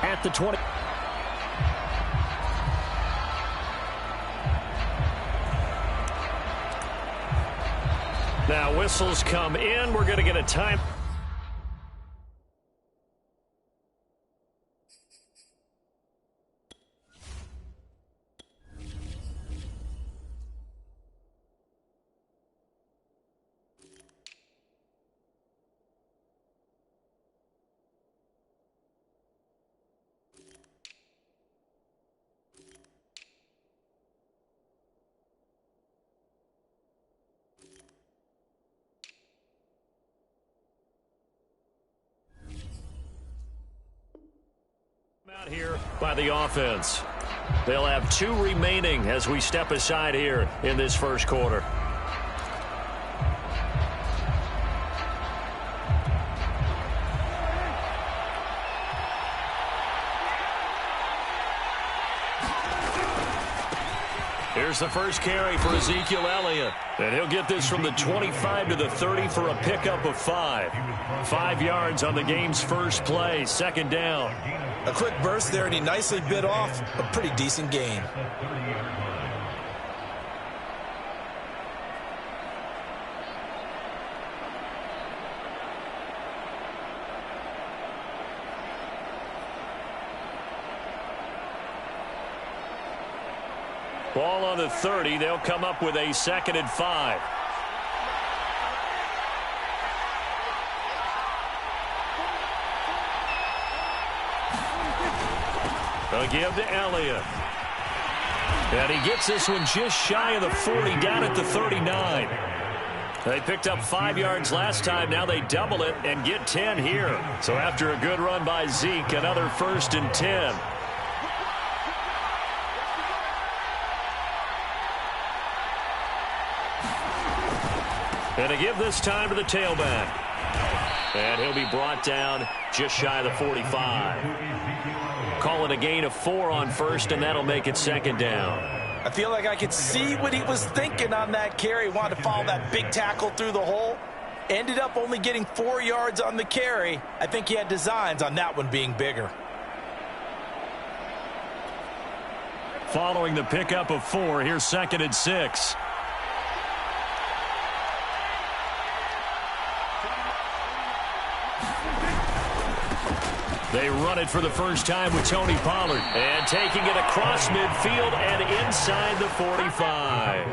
at the 20. Now whistles come in. We're going to get a time. Out here by the offense. They'll have 2 remaining as we step aside here in this first quarter. Here's the first carry for Ezekiel Elliott. And he'll get this from the 25 to the 30 for a pickup of 5. 5 yards on the game's first play, second down. A quick burst there, and he nicely bit off a pretty decent gain. Ball on the 30. They'll come up with a 2nd and 5. They'll give to Elliott. And he gets this one just shy of the 40, down at the 39. They picked up 5 yards last time. Now they double it and get 10 here. So after a good run by Zeke, another 1st and 10. And to give this time to the tailback. And he'll be brought down just shy of the 45. Call it a gain of 4 on first, and that'll make it 2nd down. I feel like I could see what he was thinking on that carry. Wanted to follow that big tackle through the hole. Ended up only getting 4 yards on the carry. I think he had designs on that one being bigger. Following the pickup of 4, here's 2nd and 6. They run it for the first time with Tony Pollard. And taking it across midfield and inside the 45.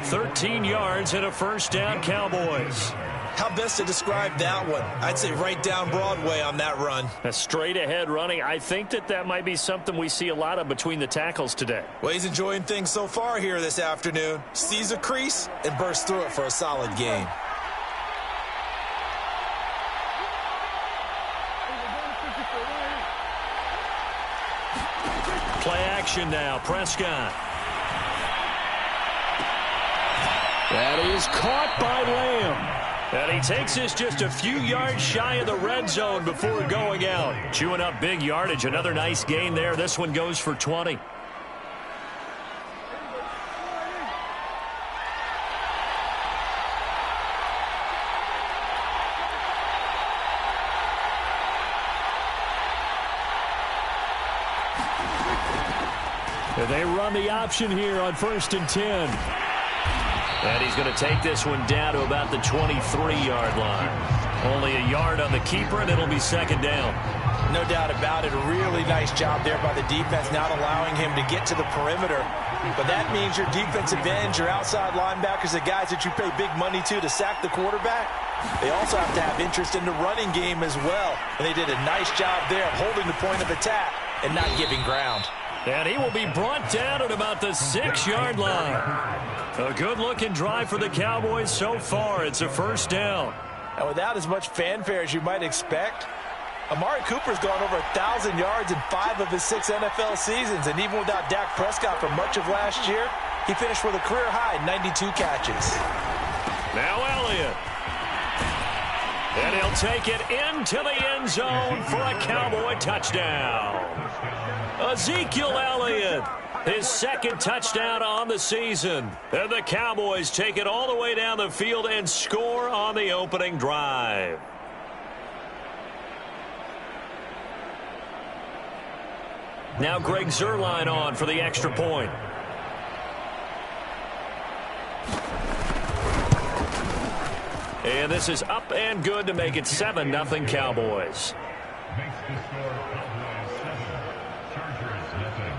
13 yards and a 1st down, Cowboys. How best to describe that one? I'd say right down Broadway on that run. A straight ahead running. I think that might be something we see a lot of between the tackles today. Well, he's enjoying things so far here this afternoon. Sees a crease and bursts through it for a solid gain. Play action now. Prescott. That is caught by Lamb. And he takes this just a few yards shy of the red zone before going out. Chewing up big yardage. Another nice gain there. This one goes for 20. And they run the option here on 1st and 10. And he's going to take this one down to about the 23-yard line. Only a yard on the keeper, and it'll be 2nd down. No doubt about it. A really nice job there by the defense, not allowing him to get to the perimeter. But that means your defensive ends, your outside linebackers, the guys that you pay big money to sack the quarterback, they also have to have interest in the running game as well. And they did a nice job there of holding the point of attack and not giving ground. And he will be brought down at about the 6-yard line. A good-looking drive for the Cowboys so far. It's a 1st down. And without as much fanfare as you might expect, Amari Cooper's gone over 1,000 yards in 5 of his 6 NFL seasons. And even without Dak Prescott for much of last year, he finished with a career-high 92 catches. Now Elliott. And he'll take it into the end zone for a Cowboy touchdown. Ezekiel Elliott, his 2nd touchdown on the season. And the Cowboys take it all the way down the field and score on the opening drive. Now Greg Zuerlein on for the extra point. And this is up and good to make it 7-0 Cowboys. Makes the score Cowboys 7, Chargers nothing.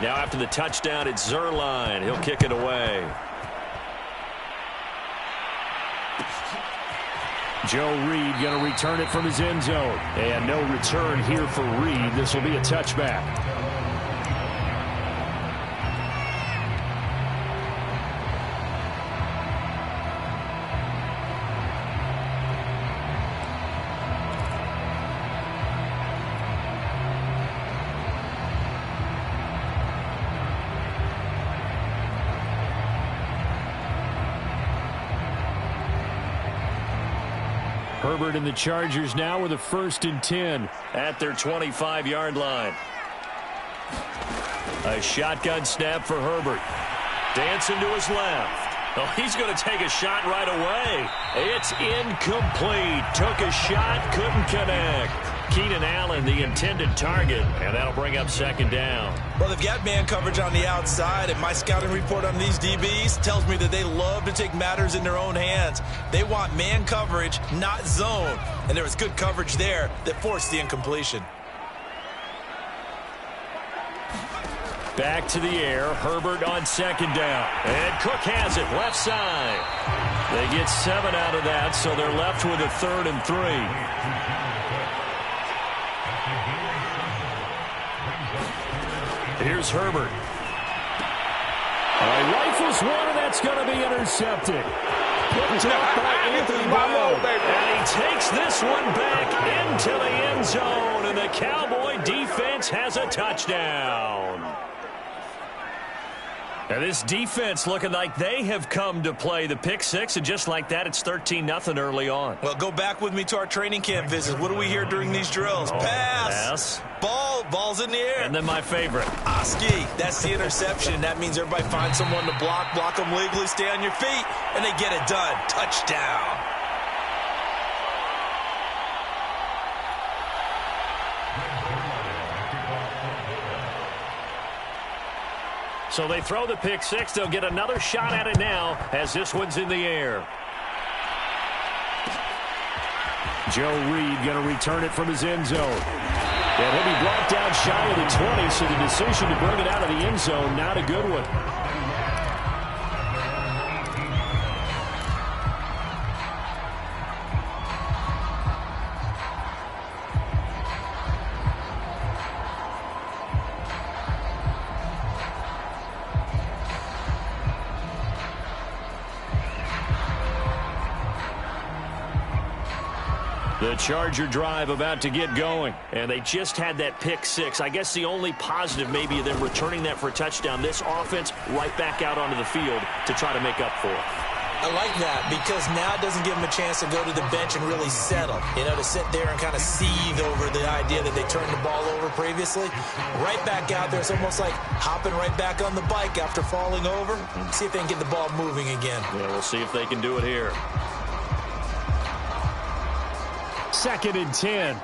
Now after the touchdown, it's Zuerlein. He'll kick it away. Joe Reed going to return it from his end zone. And no return here for Reed. This will be a touchback. Herbert and the Chargers now with a 1st and 10 at their 25-yard line. A shotgun snap for Herbert. Dancing to his left. Oh, he's going to take a shot right away. It's incomplete. Took a shot, couldn't connect. Keenan Allen, the intended target, and that'll bring up 2nd down. Well, they've got man coverage on the outside, and my scouting report on these DBs tells me that they love to take matters in their own hands. They want man coverage, not zone, and there was good coverage there that forced the incompletion. Back to the air, Herbert on 2nd down, and Cook has it, left side. They get 7 out of that, so they're left with a 3rd and 3. Here's Herbert. Rifles one, and that's going to be intercepted. Picked up by Anthony Brown. And he takes this one back into the end zone, and the Cowboy defense has a touchdown. And this defense looking like they have come to play the pick six, and just like that, it's 13-0 early on. Well, go back with me to our training camp visits. What do we hear during these drills? Pass. Ball's in the air. And then my favorite. Oski, that's the interception. That means everybody finds someone to block them legally, stay on your feet, and they get it done. Touchdown. So they throw the pick six. They'll get another shot at it now as this one's in the air. Joe Reed going to return it from his end zone. And he'll be brought down shy of the 20, so the decision to bring it out of the end zone, not a good one. The Charger drive about to get going, and they just had that pick six. I guess the only positive maybe of them returning that for a touchdown. This offense right back out onto the field to try to make up for it. I like that because now it doesn't give them a chance to go to the bench and really settle, to sit there and kind of seethe over the idea that they turned the ball over previously. Right back out there, it's almost like hopping right back on the bike after falling over. See if they can get the ball moving again. Yeah, we'll see if they can do it here. 2nd and 10.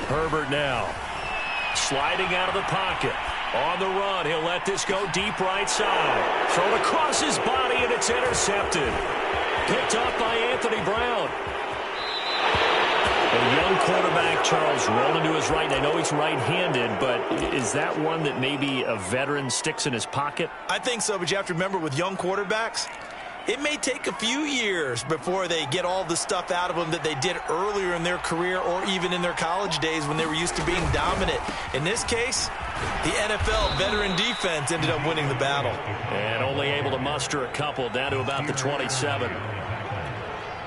Herbert now. Sliding out of the pocket. On the run, he'll let this go deep right side. Thrown across his body, and it's intercepted. Picked up by Anthony Brown. A young quarterback, Charles, rolling to his right. I know he's right-handed, but is that one that maybe a veteran sticks in his pocket? I think so, but you have to remember with young quarterbacks, it may take a few years before they get all the stuff out of them that they did earlier in their career or even in their college days when they were used to being dominant. In this case, the NFL veteran defense ended up winning the battle. And only able to muster a couple down to about the 27.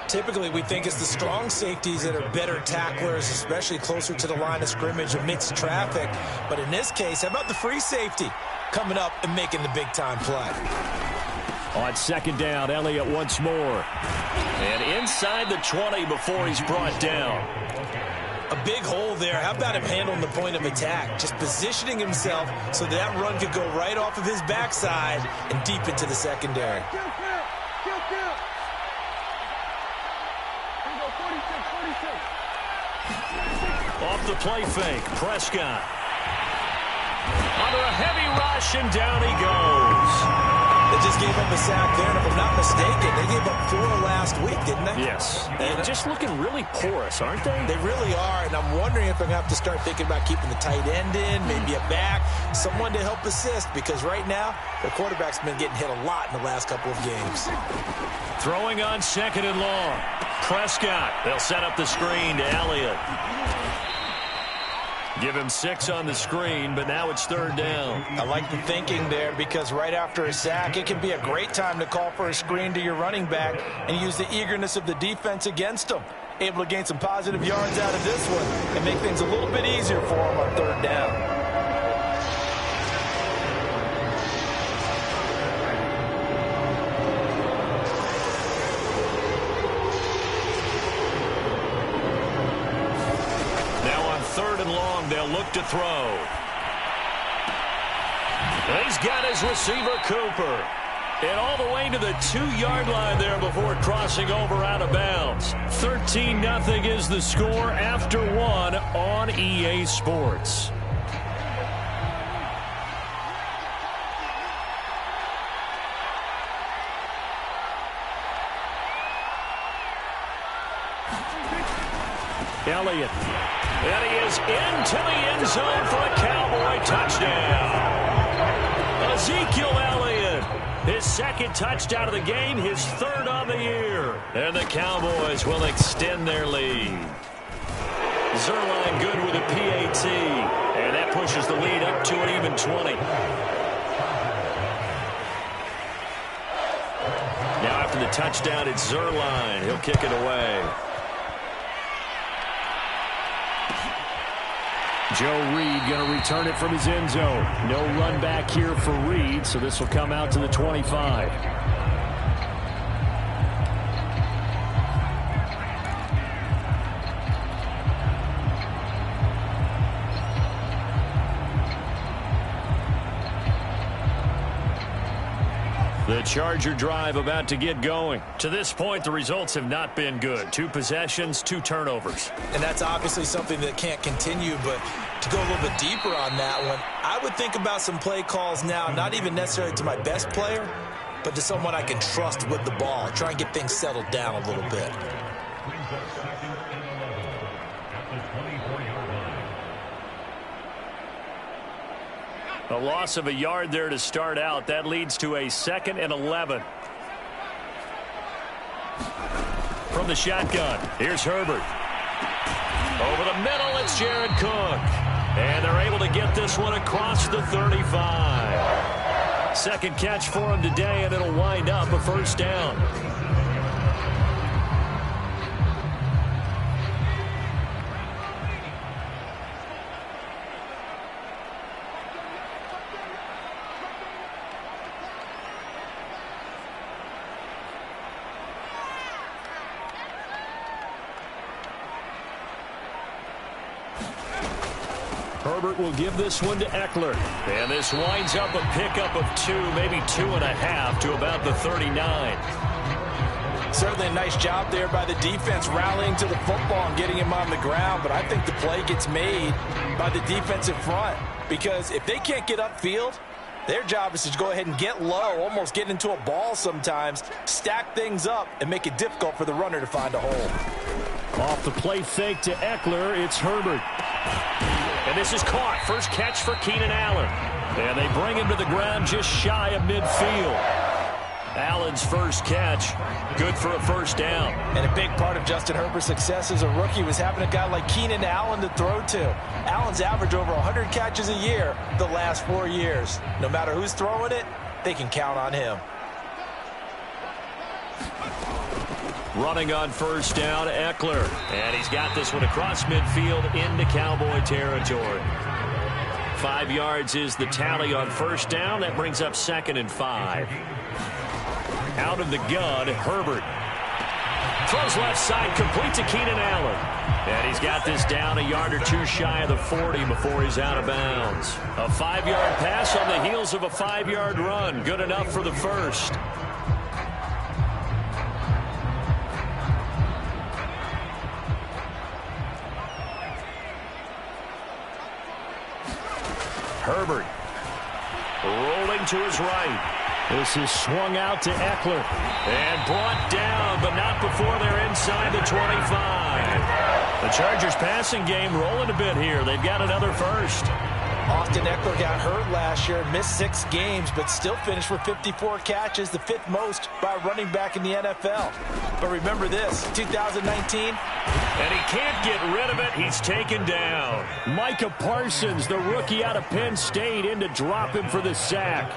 Typically, we think it's the strong safeties that are better tacklers, especially closer to the line of scrimmage amidst traffic. But in this case, how about the free safety coming up and making the big-time play? On 2nd down, Elliott once more. And inside the 20 before he's brought down. A big hole there. How about him handling the point of attack? Just positioning himself so that run could go right off of his backside and deep into the secondary. Off the play fake, Prescott. Under a heavy rush, and down he goes. They just gave up a sack there, and if I'm not mistaken, they gave up 4 last week, didn't they? Yes. And just looking really porous, aren't they? They really are, and I'm wondering if I'm going to have to start thinking about keeping the tight end in, maybe a back, someone to help assist, because right now, the quarterback's been getting hit a lot in the last couple of games. Throwing on 2nd and long. Prescott. They'll set up the screen to Elliott. Give him 6 on the screen, but now it's 3rd down. I like the thinking there, because right after a sack, it can be a great time to call for a screen to your running back and use the eagerness of the defense against him. Able to gain some positive yards out of this one and make things a little bit easier for him on 3rd down. They'll look to throw. He's got his receiver, Cooper. And all the way to the 2-yard line there before crossing over out of bounds. 13-0 is the score after 1 on EA Sports. Elliott. And he is into the end zone for a Cowboy touchdown. Ezekiel Elliott, his 2nd touchdown of the game, his 3rd on the year. And the Cowboys will extend their lead. Zerline good with a PAT. And that pushes the lead up to an even 20. Now after the touchdown, it's Zerline. He'll kick it away. Joe Reed going to return it from his end zone. No run back here for Reed, so this will come out to the 25. The Charger drive about to get going. To this point, the results have not been good. 2 possessions, 2 turnovers. And that's obviously something that can't continue, but to go a little bit deeper on that one, I would think about some play calls now, not even necessarily to my best player, but to someone I can trust with the ball. Try and get things settled down a little bit. A loss of a yard there to start out. That leads to a 2nd and 11. From the shotgun, here's Herbert. Over the middle, it's Jared Cook. And they're able to get this one across the 35. 2nd catch for him today, and it'll wind up a 1st down. Herbert will give this one to Eckler. And this winds up a pickup of 2, maybe 2.5 to about the 39. Certainly a nice job there by the defense rallying to the football and getting him on the ground. But I think the play gets made by the defensive front. Because if they can't get upfield, their job is to go ahead and get low, almost get into a ball sometimes, stack things up, and make it difficult for the runner to find a hole. Off the play fake to Eckler, it's Herbert. And this is caught. First catch for Keenan Allen. And they bring him to the ground just shy of midfield. Allen's first catch, good for a 1st down. And a big part of Justin Herbert's success as a rookie was having a guy like Keenan Allen to throw to. Allen's averaged over 100 catches a year the last 4 years. No matter who's throwing it, they can count on him. Running on 1st down, Eckler. And he's got this one across midfield into Cowboy territory. 5 yards is the tally on 1st down. That brings up 2nd and 5. Out of the gun, Herbert. Throws left side, complete to Keenan Allen. And he's got this down a yard or two shy of the 40 before he's out of bounds. A 5-yard pass on the heels of a 5-yard run. Good enough for the first. Herbert rolling to his right. This is swung out to Eckler. And brought down, but not before they're inside the 25. The Chargers passing game rolling a bit here. They've got another first. Austin Eckler got hurt last year, missed 6 games, but still finished with 54 catches, the 5th most by a running back in the NFL. But remember this, 2019. And he can't get rid of it. He's taken down. Micah Parsons, the rookie out of Penn State, in to drop him for the sack.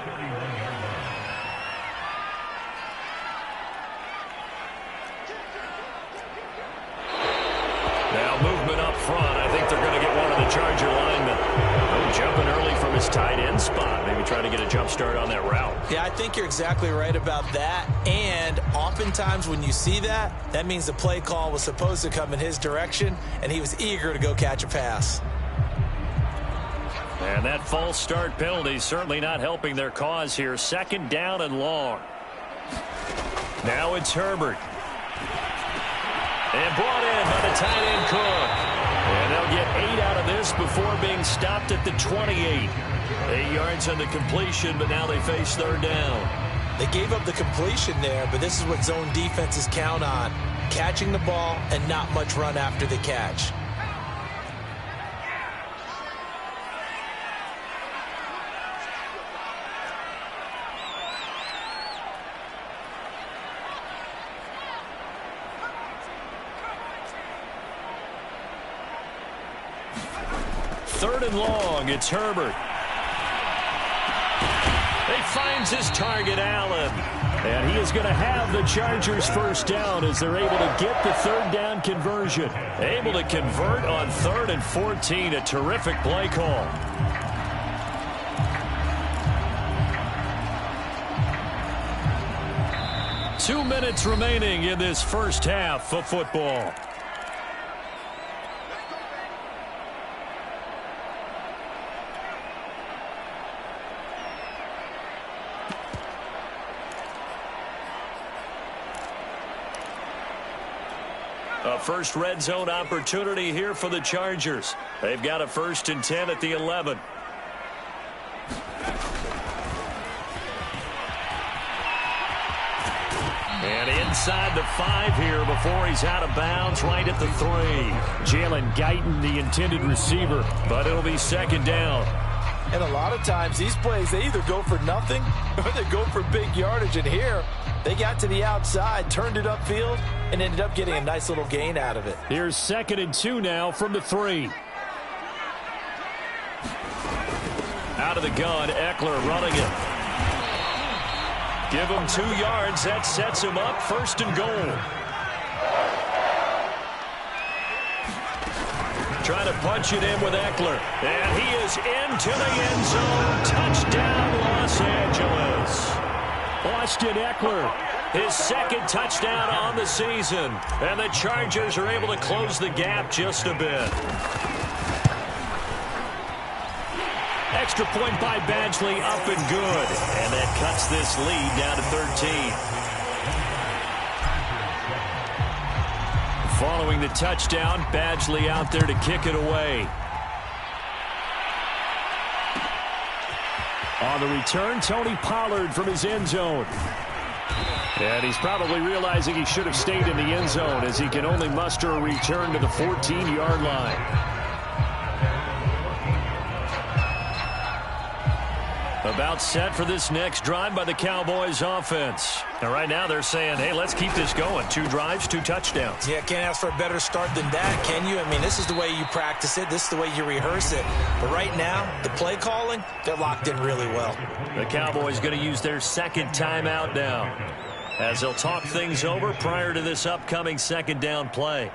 Now movement up front. I think they're going to get one of the Charger linemen. Oh, jumping early from his tight end spot. Maybe trying to get a jump start on that route. Yeah, I think you're exactly right about that. And oftentimes when you see that, that means the play call was supposed to come in his direction, and he was eager to go catch a pass. And that false start penalty certainly not helping their cause here. 2nd down and long. Now it's Herbert. And brought in by the tight end Cook. And they'll get 8 out of this before being stopped at the 28. 8 yards on the completion, but now they face 3rd down. They gave up the completion there, but this is what zone defenses count on. Catching the ball and not much run after the catch. Third and long, it's Herbert. He finds his target, Allen. And he is going to have the Chargers first down as they're able to get the 3rd down conversion. Able to convert on 3rd and 14. A terrific play call. Two minutes remaining in this first half of football. A first red zone opportunity here for the Chargers. They've got a 1st and 10 at the 11. And inside the 5 here before he's out of bounds right at the 3. Jalen Guyton, the intended receiver. But it'll be 2nd down. And a lot of times these plays, they either go for nothing or they go for big yardage. And here, they got to the outside, turned it upfield, and ended up getting a nice little gain out of it. Here's 2nd and 2 now from the 3. Out of the gun, Eckler running it. Give him 2 yards. That sets him up 1st and goal. Trying to punch it in with Eckler. And he is into the end zone. Touchdown, Los Angeles. Austin Eckler. His 2nd touchdown on the season. And the Chargers are able to close the gap just a bit. Extra point by Badgley, up and good. And that cuts this lead down to 13. Following the touchdown, Badgley out there to kick it away. On the return, Tony Pollard from his end zone. And he's probably realizing he should have stayed in the end zone as he can only muster a return to the 14-yard line. About set for this next drive by the Cowboys offense. And right now they're saying, hey, let's keep this going. 2 drives, 2 touchdowns. Yeah, can't ask for a better start than that, can you? I mean, this is the way you practice it. This is the way you rehearse it. But right now, the play calling, they're locked in really well. The Cowboys going to use their 2nd timeout now as they'll talk things over prior to this upcoming 2nd down play.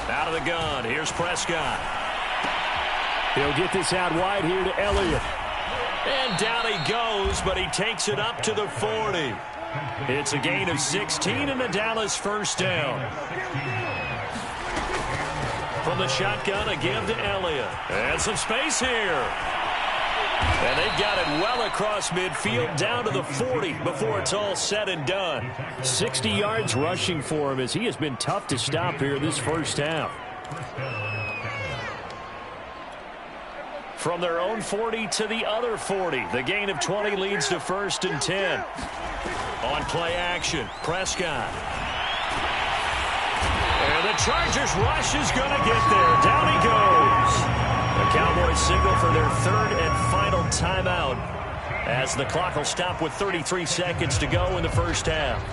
Out of the gun. Here's Here's Prescott. He'll get this out wide here to Elliott. And down he goes, but he takes it up to the 40. It's a gain of 16 and a Dallas first down. From the shotgun, a give to Elliott. And some space here. And they've got it well across midfield down to the 40 before it's all said and done. 60 yards rushing for him as he has been tough to stop here this first half. From their own 40 to the other 40. The gain of 20 leads to 1st and 10. On play action, Prescott. And the Chargers rush is going to get there. Down he goes. The Cowboys signal for their 3rd and final timeout as the clock will stop with 33 seconds to go in the first half.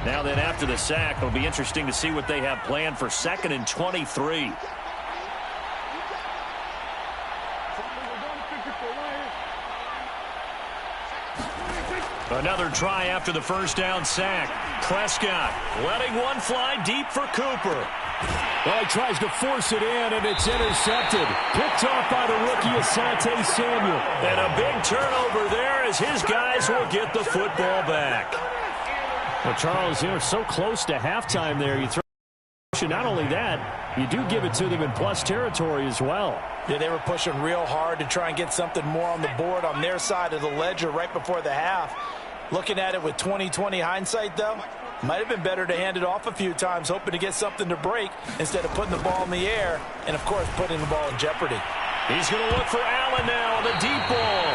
Now then, after the sack, it'll be interesting to see what they have planned for 2nd and 23. Another try after the first down sack. Prescott letting one fly deep for Cooper. Well, he tries to force it in, and it's intercepted. Picked off by the rookie Asante Samuel. And a big turnover there as his guys will get the football back. Well, Charles, you're so close to halftime there. You throw not only that, you do give it to them in plus territory as well. Yeah, they were pushing real hard to try and get something more on the board on their side of the ledger right before the half. Looking at it with 20/20 hindsight, though, might have been better to hand it off a few times, hoping to get something to break instead of putting the ball in the air and, of course, putting the ball in jeopardy. He's going to look for Allen now on the deep ball.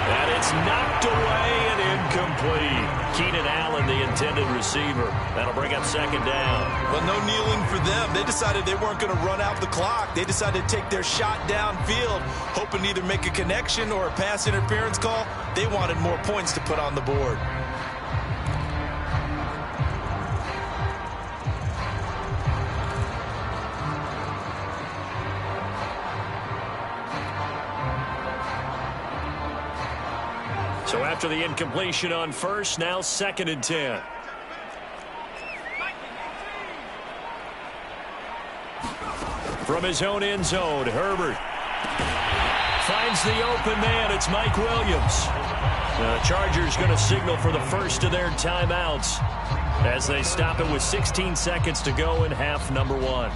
And it's knocked away and incomplete. Keenan Allen, the intended receiver. That'll bring up 2nd down. Well, no kneeling for them. They decided they weren't going to run out the clock. They decided to take their shot downfield, hoping to either make a connection or a pass interference call. They wanted more points to put on the board. So after the incompletion on first, now 2nd and 10. From his own end zone, Herbert finds the open man. It's Mike Williams. The Chargers going to signal for the first of their timeouts as they stop it with 16 seconds to go in half number 1.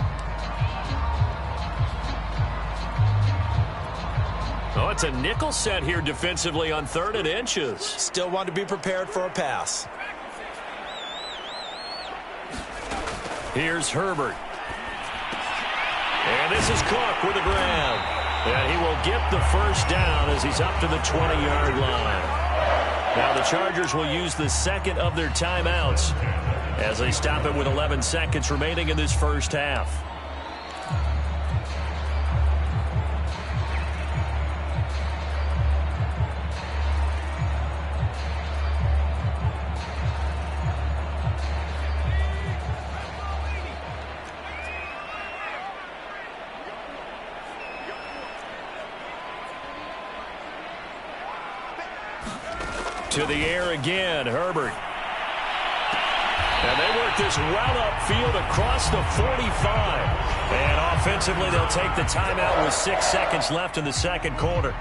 Oh, it's a nickel set here defensively on 3rd and inches. Still want to be prepared for a pass. Here's Herbert. And this is Cook with a grab. And he will get the first down as he's up to the 20-yard line. Now the Chargers will use the 2nd of their timeouts as they stop it with 11 seconds remaining in this first half. To the air again, Herbert. And they work this well upfield across the 45. And offensively, they'll take the timeout with 6 seconds left in the second quarter.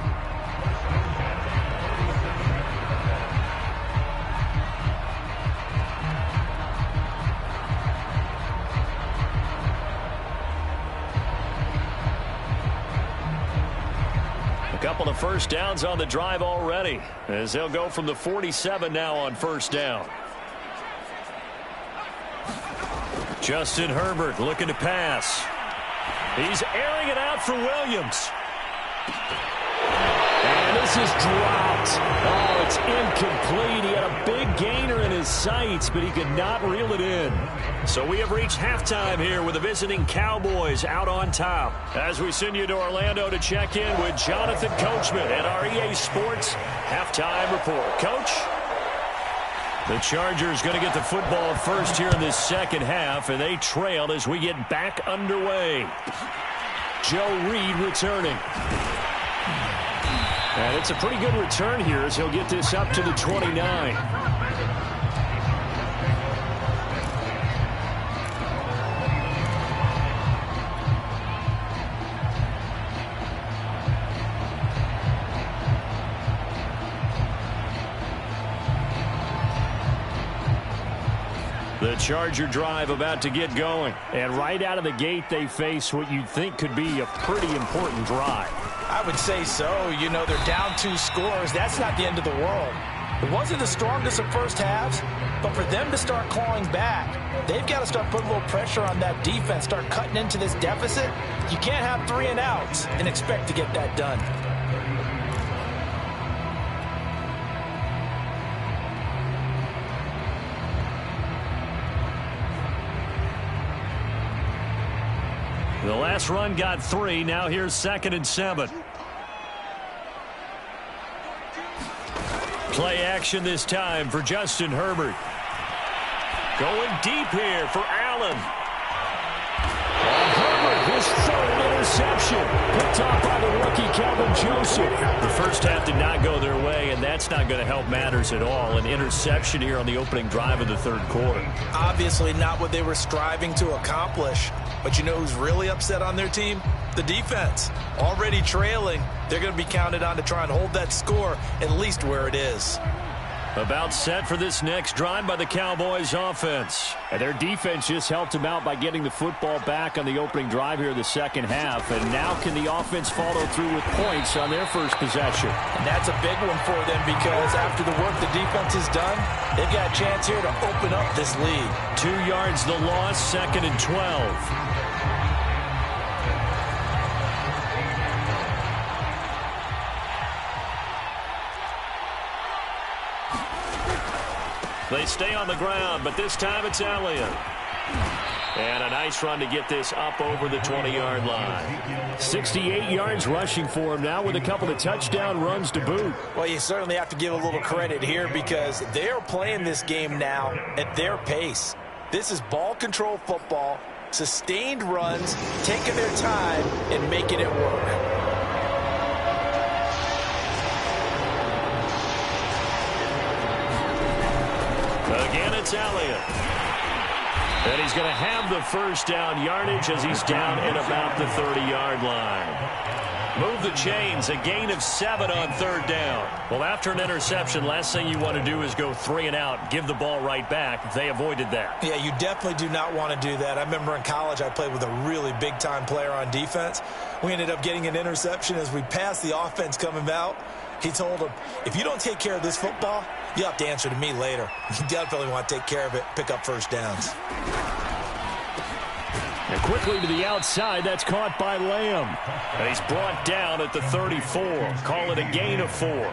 A couple of first downs on the drive already as they'll go from the 47 now on first down. Justin Herbert looking to pass. He's airing it out for Williams. And this is dropped. Oh, it's incomplete. He had a big gainer in his sights, but he could not reel it in. So we have reached halftime here with the visiting Cowboys out on top. As we send you to Orlando to check in with Jonathan Coachman at our EA Sports Halftime Report. Coach? The Chargers going to get the football first here in this second half, and they trail as we get back underway. Joe Reed returning. And it's a pretty good return here as he'll get this up to the 29. The Charger drive about to get going. And right out of the gate, they face what you'd think could be a pretty important drive. I would say so. You know, they're down 2 scores. That's not the end of the world. It wasn't the strongest of first halves, but for them to start clawing back, they've got to start putting a little pressure on that defense, start cutting into this deficit. You can't have 3 and outs and expect to get that done. The last run got 3. Now here's 2nd and 7. Play action this time for Justin Herbert. Going deep here for Allen. And Herbert, his 3rd interception. Picked off by the rookie, Calvin Joseph. The first half did not go their way, and that's not going to help matters at all. An interception here on the opening drive of the 3rd quarter. Obviously not what they were striving to accomplish. But you know who's really upset on their team? The defense. Already trailing. They're going to be counted on to try and hold that score at least where it is. About set for this next drive by the Cowboys offense. And their defense just helped them out by getting the football back on the opening drive here in the second half. And now can the offense follow through with points on their first possession? And that's a big one for them because after the work the defense has done, they've got a chance here to open up this lead. 2 yards the loss, 2nd and 12. They stay on the ground, but this time it's Elliott. And a nice run to get this up over the 20-yard line. 68 yards rushing for him now with a couple of touchdown runs to boot. Well, you certainly have to give a little credit here because they're playing this game now at their pace. This is ball control football, sustained runs, taking their time and making it work. Again, it's Elliott. And he's going to have the first down yardage as he's down at about the 30-yard line. Move the chains, a gain of 7 on 3rd down. Well, after an interception, last thing you want to do is go 3 and out, give the ball right back. They avoided that. Yeah, you definitely do not want to do that. I remember in college I played with a really big-time player on defense. We ended up getting an interception as we passed the offense coming out. He told him, if you don't take care of this football, you have to answer to me later. You definitely want to take care of it, pick up first downs. And quickly to the outside, that's caught by Lamb. And he's brought down at the 34. Call it a gain of 4.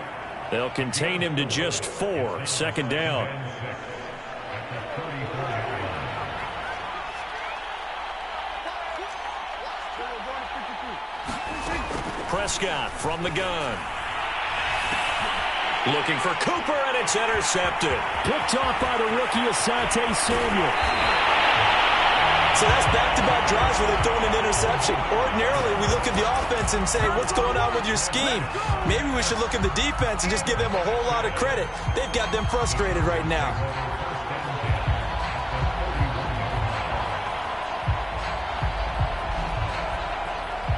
They'll contain him to just 4. 2nd down. Prescott from the gun. Looking for Cooper, and it's intercepted. Picked off by the rookie, Asante Samuel. So that's back-to-back drives where they're throwing an interception. Ordinarily, we look at the offense and say, what's going on with your scheme? Maybe we should look at the defense and just give them a whole lot of credit. They've got them frustrated right now.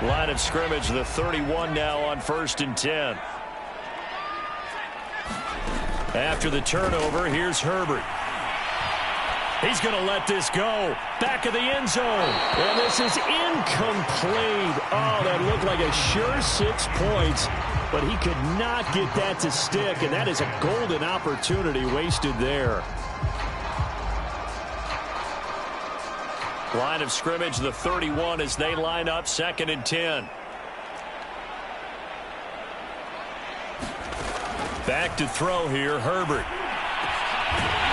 Line of scrimmage, the 31 now on 1st and 10. After the turnover, here's Herbert. He's going to let this go. Back of the end zone. And this is incomplete. Oh, that looked like a sure 6 points. But he could not get that to stick. And that is a golden opportunity wasted there. Line of scrimmage, the 31 as they line up 2nd and 10. Back to throw here, Herbert.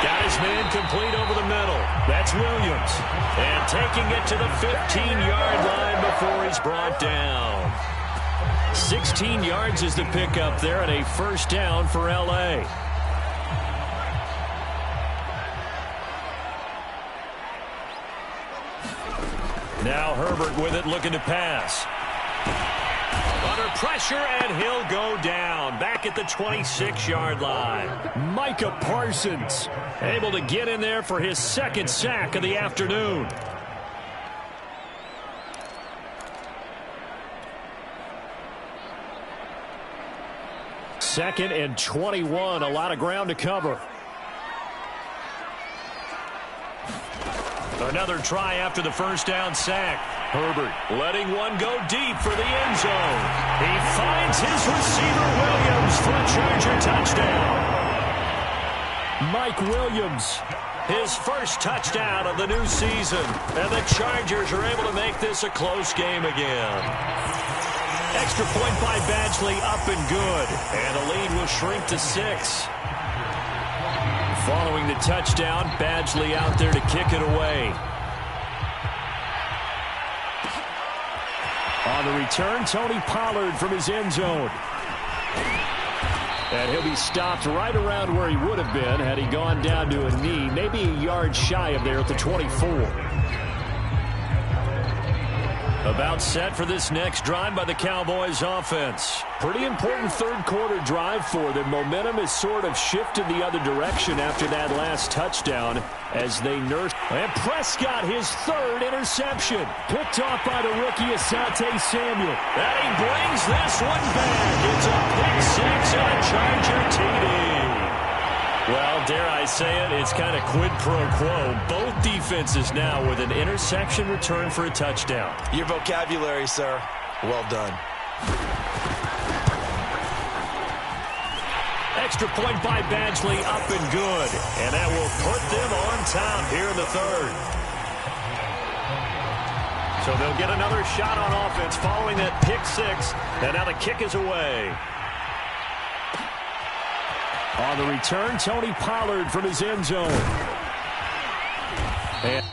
Got his man complete over the middle. That's Williams. And taking it to the 15-yard line before he's brought down. 16 yards is the pickup there and a first down for L.A. Now Herbert with it, looking to pass. Under pressure, and he'll go down. Back at the 26-yard line. Micah Parsons able to get in there for his 2nd sack of the afternoon. Second and 21, a lot of ground to cover. Another try after the first down sack. Herbert letting one go deep for the end zone. He finds his receiver Williams for a Charger touchdown. Mike Williams, his first touchdown of the new season. And the Chargers are able to make this a close game again. Extra point by Badgley up and good. And the lead will shrink to 6. Following the touchdown, Badgley out there to kick it away. On the return, Tony Pollard from his end zone. And he'll be stopped right around where he would have been had he gone down to a knee, maybe a yard shy of there at the 24. About set for this next drive by the Cowboys offense. Pretty important third quarter drive for them. Momentum has sort of shifted the other direction after that last touchdown as they nurse. And Prescott, his third interception. Picked off by the rookie Asante Samuel. And he brings this one back. It's a pick six and a Charger TD. Well, dare I say it, it's kind of quid pro quo. Both defenses now with an interception return for a touchdown. Your vocabulary, sir. Well done. Extra point by Badgley up and good. And that will put them on top here in the third. So they'll get another shot on offense following that pick six. And now the kick is away. On the return, Tony Pollard from his end zone. And